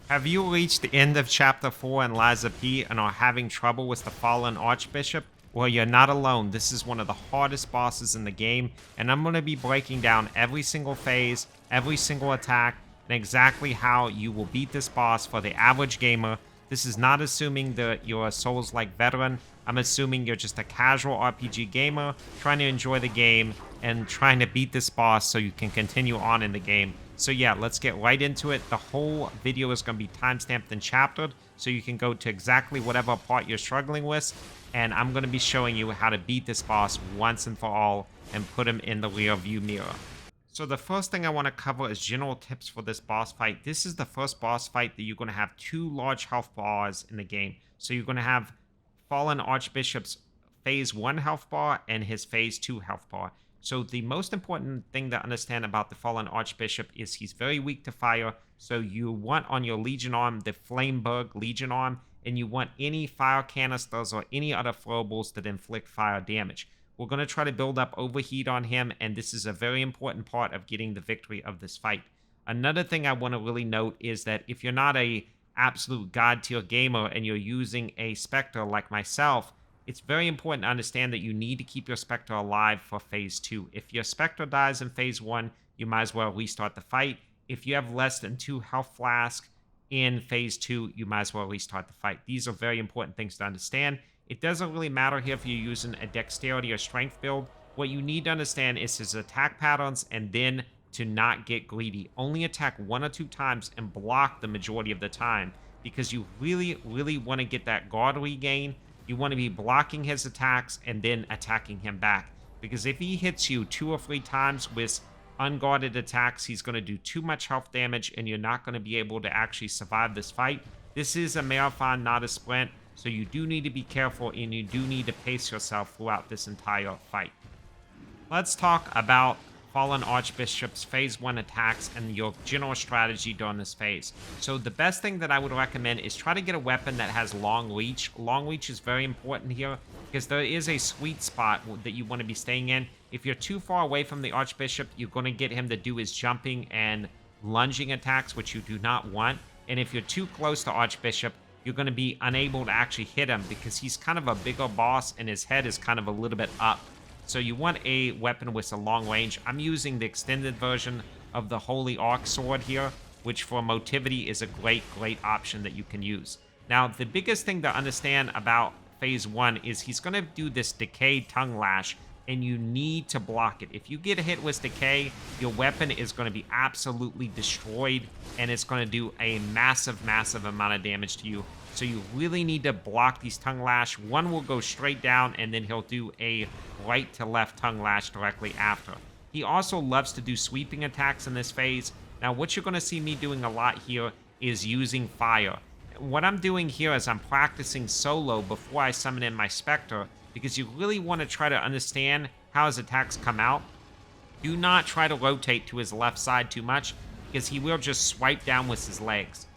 Have you reached the end of Chapter 4 in Liza P and are having trouble with the Fallen Archbishop? Well, you're not alone. This is one of the hardest bosses in the game, and I'm going to be breaking down every single phase, every single attack, and exactly how you will beat this boss for the average gamer. This is not assuming that you're a Souls-like veteran. I'm assuming you're just a casual RPG gamer trying to enjoy the game and trying to beat this boss so you can continue on in the game. So yeah, let's get right into it. The whole video is going to be timestamped and chaptered, so you can go to exactly whatever part you're struggling with, and I'm going to be showing you how to beat this boss once and for all and put him in the rear view mirror. So the first thing I want to cover is general tips for this boss fight. This is the first boss fight that you're going to have two large health bars in the game. So you're going to have Fallen Archbishop's Phase 1 health bar and his Phase 2 health bar. So the most important thing to understand about the Fallen Archbishop is he's very weak to fire. So you want on your Legion arm the Flameberg Legion arm, and you want any fire canisters or any other throwables that inflict fire damage. We're going to try to build up overheat on him, and this is a very important part of getting the victory of this fight. Another thing I want to really note is that if you're not a absolute god tier gamer and you're using a Specter like myself, it's very important to understand that you need to keep your Specter alive for Phase 2. If your Specter dies in Phase 1, you might as well restart the fight. If you have less than 2 health flasks in Phase 2, you might as well restart the fight. These are very important things to understand. It doesn't really matter here if you're using a dexterity or strength build. What you need to understand is his attack patterns, and then to not get greedy. Only attack 1 or 2 times and block the majority of the time, because you really want to get that guard regain. You want to be blocking his attacks and then attacking him back. Because if he hits you 2 or 3 times with unguarded attacks, he's going to do too much health damage and you're not going to be able to actually survive this fight. This is a marathon, not a sprint. So you do need to be careful and you do need to pace yourself throughout this entire fight. Let's talk about Fallen Archbishop's Phase 1 attacks and your general strategy during this phase. So the best thing that I would recommend is try to get a weapon that has long reach. Long reach is very important here because there is a sweet spot that you want to be staying in. If you're too far away from the Archbishop, you're going to get him to do his jumping and lunging attacks, which you do not want. And if you're too close to Archbishop, you're going to be unable to actually hit him because he's kind of a bigger boss and his head is kind of a little bit up. So you want a weapon with a long range. I'm using the extended version of the Holy Arc Sword here, which for motivity is a great option that you can use. Now, the biggest thing to understand about Phase 1 is he's going to do this Decay Tongue Lash, and you need to block it. If you get hit with Decay, your weapon is going to be absolutely destroyed, and it's going to do a massive amount of damage to you. So you really need to block these Tongue Lash. One will go straight down, and then he'll do a right to left Tongue Lash directly after. He also loves to do sweeping attacks in this phase. Now, what you're going to see me doing a lot here is using fire. What I'm doing here is I'm practicing solo before I summon in my Specter, because you really want to try to understand how his attacks come out. Do not try to rotate to his left side too much, because he will just swipe down with his legs.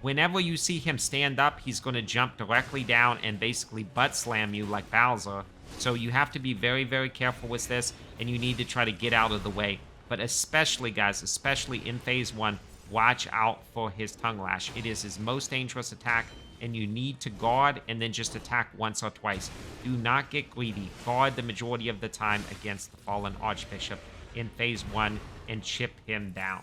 Whenever you see him stand up, he's going to jump directly down and basically butt slam you like Bowser. So you have to be very careful with this, and you need to try to get out of the way. But especially, guys, especially in Phase 1, watch out for his Tongue Lash. It is his most dangerous attack, and you need to guard and then just attack once or twice. Do not get greedy. Guard the majority of the time against the Fallen Archbishop in Phase 1 and chip him down.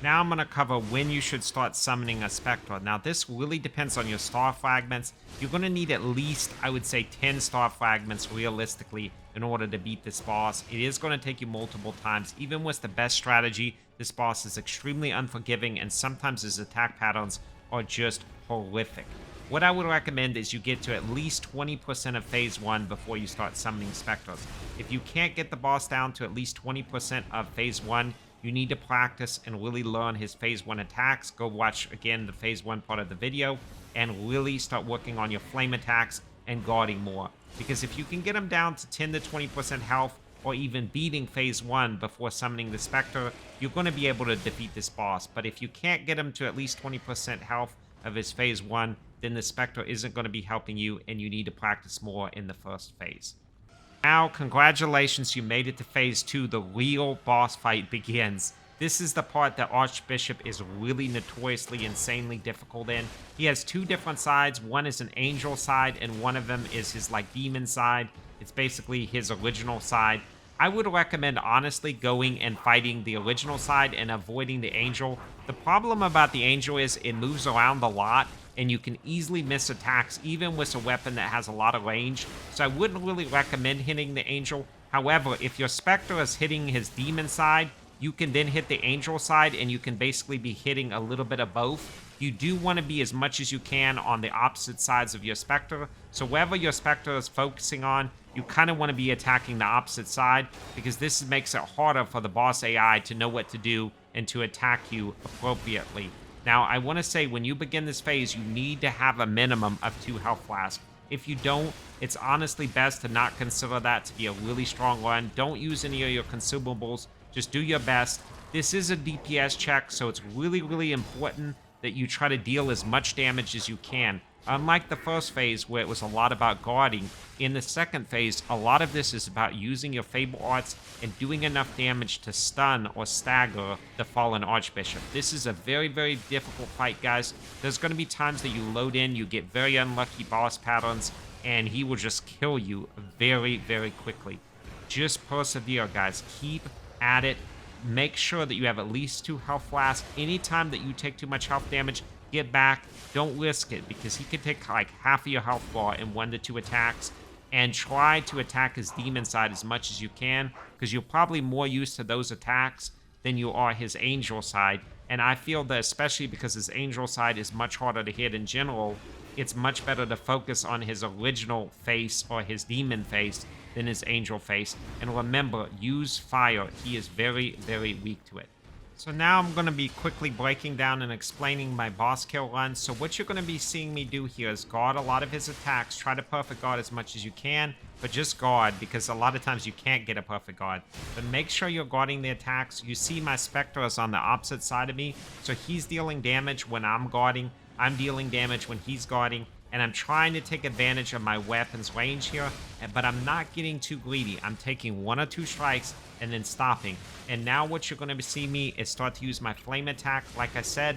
Now I'm going to cover when you should start summoning a Spectre. Now this really depends on your star fragments. You're going to need at least, I would say, 10 star fragments realistically in order to beat this boss. It is going to take you multiple times. Even with the best strategy, this boss is extremely unforgiving, and sometimes his attack patterns are just horrific. What I would recommend is you get to at least 20% of Phase 1 before you start summoning Spectres. If you can't get the boss down to at least 20% of Phase 1, you need to practice and really learn his Phase 1 attacks. Go watch, again, the Phase 1 part of the video and really start working on your flame attacks and guarding more. Because if you can get him down to 10 to 20% health, or even beating Phase 1 before summoning the Spectre, you're going to be able to defeat this boss. But if you can't get him to at least 20% health of his Phase 1, then the Spectre isn't going to be helping you, and you need to practice more in the first phase. Now, congratulations, you made it to Phase 2. The real boss fight begins. This is the part that Archbishop is really notoriously insanely difficult in. He has two different sides. One is an angel side, and one of them is his like demon side. It's basically his original side. I would recommend honestly going and fighting the original side and avoiding the angel. The problem about the angel is it moves around a lot and you can easily miss attacks even with a weapon that has a lot of range. So I wouldn't really recommend hitting the angel. However, if your Specter is hitting his demon side, you can then hit the angel side and you can basically be hitting a little bit of both. You do want to be as much as you can on the opposite sides of your Specter. So wherever your Specter is focusing on, you kind of want to be attacking the opposite side, because this makes it harder for the boss AI to know what to do and to attack you appropriately. Now, I want to say when you begin this phase, you need to have a minimum of 2 health flasks. If you don't, it's honestly best to not consider that to be a really strong run. Don't use any of your consumables. Just do your best. This is a DPS check, so it's really, really important that you try to deal as much damage as you can. Unlike the first phase, where it was a lot about guarding, in the second phase, a lot of this is about using your Fable Arts and doing enough damage to stun or stagger the Fallen Archbishop. This is a very, very difficult fight, guys. There's going to be times that you load in, you get very unlucky boss patterns, and he will just kill you very, very quickly. Just persevere, guys. Keep at it. Make sure that you have at least 2 health flasks. Anytime that you take too much health damage, get back. Don't risk it, because he can take like half of your health bar in 1 to 2 attacks. And try to attack his demon side as much as you can, because you're probably more used to those attacks than you are his angel side. And I feel that especially because his angel side is much harder to hit in general, it's much better to focus on his original face or his demon face than his angel face. And remember, use fire. He is very, very weak to it. So now I'm going to be quickly breaking down and explaining my boss kill run. So what you're going to be seeing me do here is guard a lot of his attacks. Try to perfect guard as much as you can, but just guard, because a lot of times you can't get a perfect guard. But make sure you're guarding the attacks. You see my Specter is on the opposite side of me, so he's dealing damage when I'm guarding. I'm dealing damage when he's guarding. And I'm trying to take advantage of my weapon's range here, but I'm not getting too greedy. I'm taking 1 or 2 strikes and then stopping. And now what you're going to see me is start to use my flame attack. Like I said,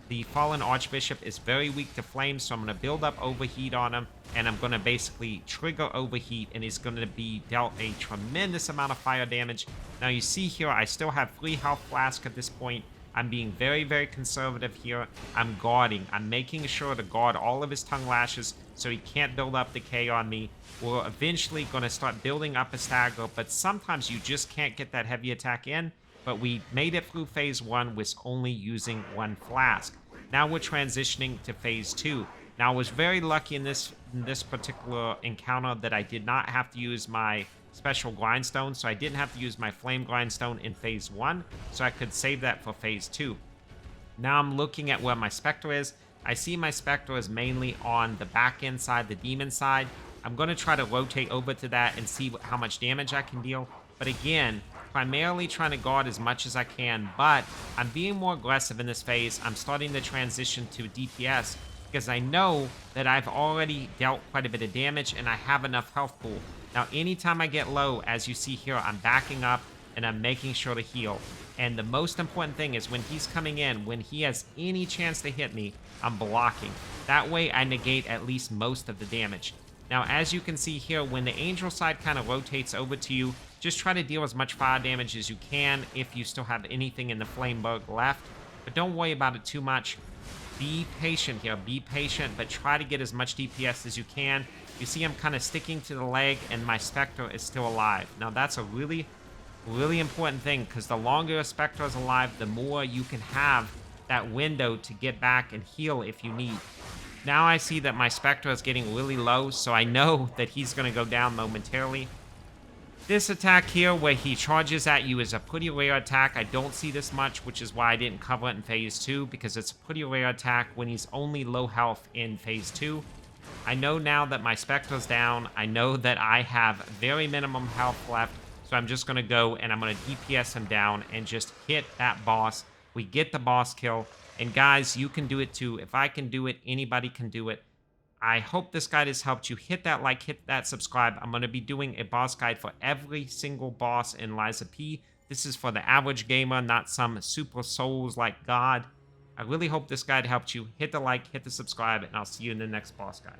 the Fallen Archbishop is very weak to flame, so I'm going to build up overheat on him, and I'm going to basically trigger overheat, and he's going to be dealt a tremendous amount of fire damage. Now you see here, I still have 3 health flasks at this point. I'm being very, very conservative here. I'm guarding. I'm making sure to guard all of his tongue lashes so he can't build up decay on me. We're eventually going to start building up a stagger, but sometimes you just can't get that heavy attack in. But we made it through phase 1 with only using 1 flask. Now we're transitioning to phase 2. Now I was very lucky in this particular encounter that I did not have to use my special grindstone, so I didn't have to use my flame grindstone in phase 1, so I could save that for phase 2. Now I'm looking at where my Specter is. I see my Specter is mainly on the back end side, the demon side. I'm going to try to rotate over to that and see how much damage I can deal. But again, primarily trying to guard as much as I can, but I'm being more aggressive in this phase. I'm starting to transition to DPS because I know that I've already dealt quite a bit of damage and I have enough health pool. Now, anytime I get low, as you see here, I'm backing up and I'm making sure to heal. And the most important thing is when he's coming in, when he has any chance to hit me, I'm blocking. That way I negate at least most of the damage. Now, as you can see here, when the angel side kind of rotates over to you, just try to deal as much fire damage as you can if you still have anything in the flame bug left. But don't worry about it too much. Be patient here, be patient, but try to get as much DPS as you can. You see I'm kind of sticking to the leg and my Specter is still alive. Now that's a really, really important thing, because the longer a Specter is alive, the more you can have that window to get back and heal if you need. Now I see that my Specter is getting really low, so I know that he's going to go down momentarily. This attack here where he charges at you is a pretty rare attack. I don't see this much, which is why I didn't cover it in phase 2, because it's a pretty rare attack when he's only low health in phase 2. I know now that my Specter's down. I know that I have very minimum health left, so I'm just going to go and I'm going to DPS him down and just hit that boss. We get the boss kill, and guys, you can do it too. If I can do it, anybody can do it. I hope this guide has helped you. Hit that like, hit that subscribe. I'm going to be doing a boss guide for every single boss in Lies of P. This is for the average gamer, not some super souls like God. I really hope this guide helped you. Hit the like, hit the subscribe, and I'll see you in the next boss guide.